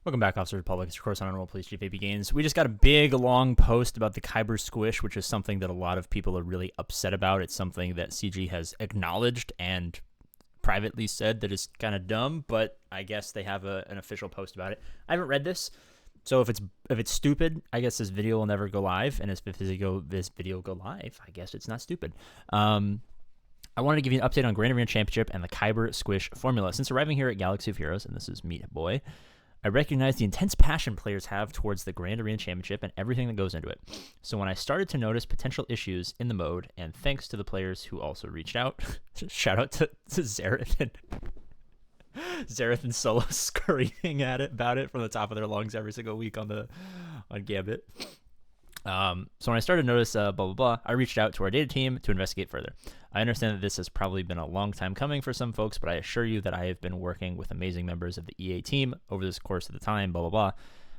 Welcome back, Officer Republic. It's your course on Roll Police Chief APGAINS. We just got a big, long post about the Kyber squish, which is something that a lot of people are really upset about. It's something that CG has acknowledged and privately said that is kind of dumb, but I guess they have an official post about it. I haven't read this, so if it's stupid, I guess this video will never go live, and if this video go live, I guess it's not stupid. I wanted to give you an update on Grand Arena Championship and the Kyber squish formula. Since arriving here at Galaxy of Heroes, and this is Meat Boy, I recognize the intense passion players have towards the Grand Arena Championship and everything that goes into it. So when I started to notice potential issues in the mode, and thanks to the players who also reached out, shout out to Zareth and Solo screaming about it from the top of their lungs every single week on Gambit. So when I started to notice blah, blah, blah, I reached out to our data team to investigate further. I understand that this has probably been a long time coming for some folks, but I assure you that I have been working with amazing members of the EA team over this course of the time, blah, blah, blah.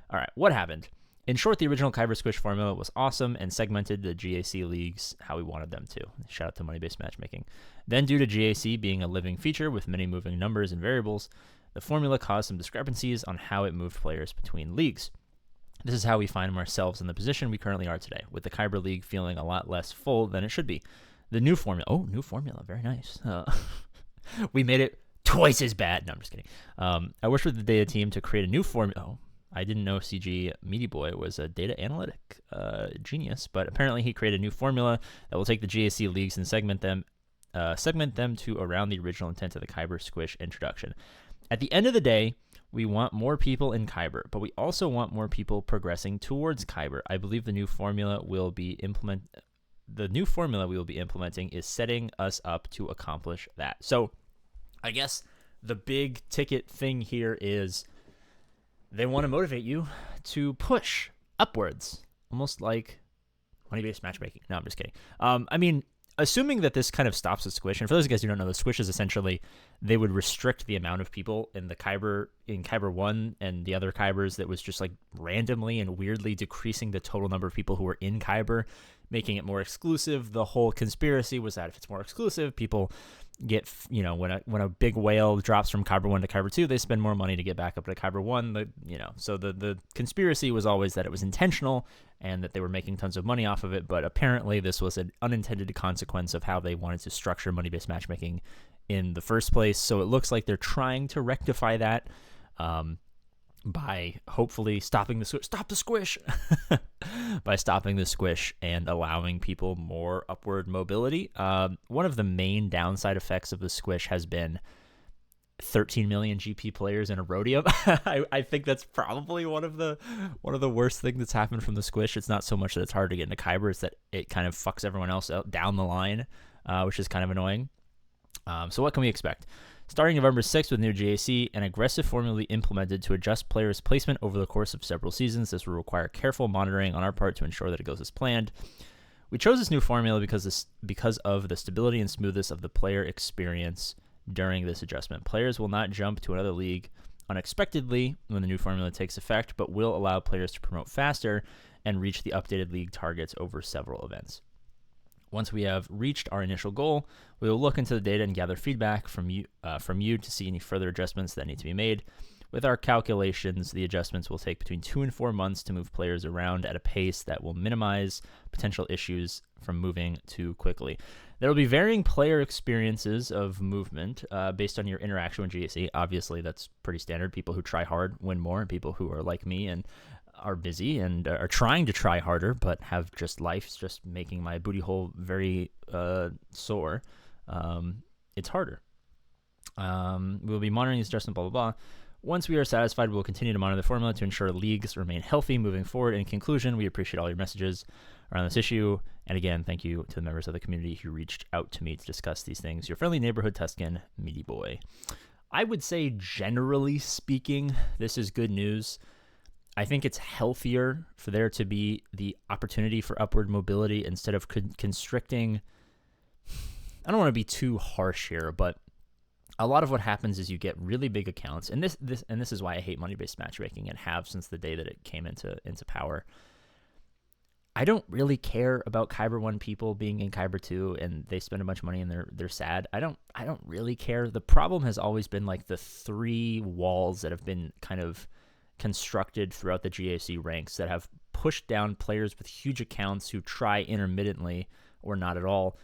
All right, what happened? In short, the original Kyber Squish formula was awesome and segmented the GAC leagues how we wanted them to. Shout out to money-based matchmaking. Then due to GAC being a living feature with many moving numbers and variables, the formula caused some discrepancies on how it moved players between leagues. This is how we find ourselves in the position we currently are today, with the Kyber League feeling a lot less full than it should be. The new formula, very nice. We made it twice as bad. No, I'm just kidding. I wish with the data team to create a new formula. Oh, I didn't know CG Meaty Boy was a data analytic genius, but apparently he created a new formula that will take the GAC leagues and segment them to around the original intent of the Kyber Squish introduction. At the end of the day, we want more people in Kyber, but we also want more people progressing towards Kyber. I believe the new formula we will be implementing is setting us up to accomplish that. So I guess the big ticket thing here is they want to motivate you to push upwards, almost like money-based matchmaking. No, I'm just kidding. I mean, assuming that this kind of stops the squish, and for those of you guys who don't know, the squish is essentially they would restrict the amount of people in Kyber 1 and the other Kybers that was just like randomly and weirdly decreasing the total number of people who were in Kyber, making it more exclusive. The whole conspiracy was that if it's more exclusive, people get, when a big whale drops from Kyber 1 to Kyber 2, they spend more money to get back up to Kyber 1. So the conspiracy was always that it was intentional and that they were making tons of money off of it, but apparently this was an unintended consequence of how they wanted to structure money-based matchmaking in the first place. So it looks like they're trying to rectify that by hopefully stopping the squish by stopping the squish and allowing people more upward mobility. One of the main downside effects of the squish has been 13 million GP players in a Rhodium. I think that's probably one of the worst things that's happened from the squish. It's not so much that it's hard to get into Kyber, it's that it kind of fucks everyone else out down the line, which is kind of annoying. So what can we expect? Starting November 6th with new GAC, an aggressive formula will be implemented to adjust players' placement over the course of several seasons. This will require careful monitoring on our part to ensure that it goes as planned. We chose this new formula because of the stability and smoothness of the player experience during this adjustment. Players will not jump to another league unexpectedly when the new formula takes effect, but will allow players to promote faster and reach the updated league targets over several events. Once we have reached our initial goal, we will look into the data and gather feedback from you to see any further adjustments that need to be made. With our calculations, the adjustments will take between 2 and 4 months to move players around at a pace that will minimize potential issues from moving too quickly. There will be varying player experiences of movement based on your interaction with GAC. Obviously, that's pretty standard. People who try hard win more, and people who are like me and are busy and are trying to try harder but have just life's just making my booty hole very sore. It's harder. We'll be monitoring this adjustment, blah, blah, blah. Once we are satisfied, we'll continue to monitor the formula to ensure leagues remain healthy moving forward. In conclusion, we appreciate all your messages around this issue. And again, thank you to the members of the community who reached out to me to discuss these things. Your friendly neighborhood Tuscan, Meaty Boy. I would say, generally speaking, this is good news. I think it's healthier for there to be the opportunity for upward mobility instead of constricting. I don't want to be too harsh here, but a lot of what happens is you get really big accounts, and this is why I hate money-based matchmaking and have since the day that it came into power. I don't really care about Kyber 1 people being in Kyber 2 and they spend a bunch of money and they're sad. I don't really care. The problem has always been like the 3 walls that have been kind of constructed throughout the GAC ranks that have pushed down players with huge accounts who try intermittently or not at all,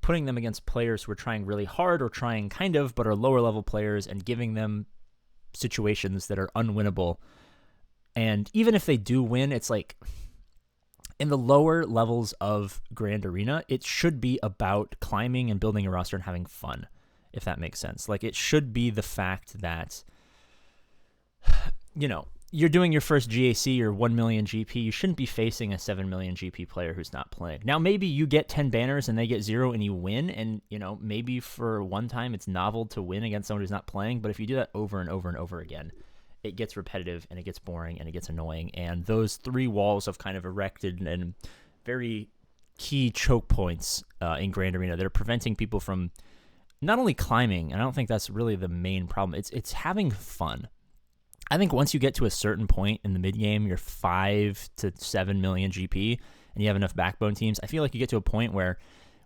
putting them against players who are trying really hard or trying kind of but are lower level players and giving them situations that are unwinnable. And even if they do win, it's like in the lower levels of Grand Arena, it should be about climbing and building a roster and having fun, if that makes sense. Like, it should be the fact that, you know, you're doing your first GAC or 1 million GP, you shouldn't be facing a 7 million GP player who's not playing. Now, maybe you get 10 banners and they get 0 and you win, and, you know, maybe for one time it's novel to win against someone who's not playing, but if you do that over and over and over again, it gets repetitive and it gets boring and it gets annoying. And those 3 walls have kind of erected and very key choke points in Grand Arena that are preventing people from not only climbing, and I don't think that's really the main problem, it's having fun. I think once you get to a certain point in the mid game, you're 5 to 7 million GP, and you have enough backbone teams, I feel like you get to a point where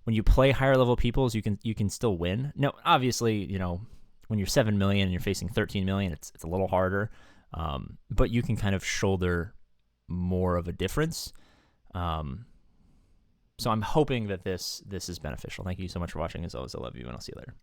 when you play higher level peoples, you can still win. Now, obviously, you know, when you're 7 million and you're facing 13 million, it's a little harder, but you can kind of shoulder more of a difference. So I'm hoping that this is beneficial. Thank you so much for watching. As always, I love you, and I'll see you later.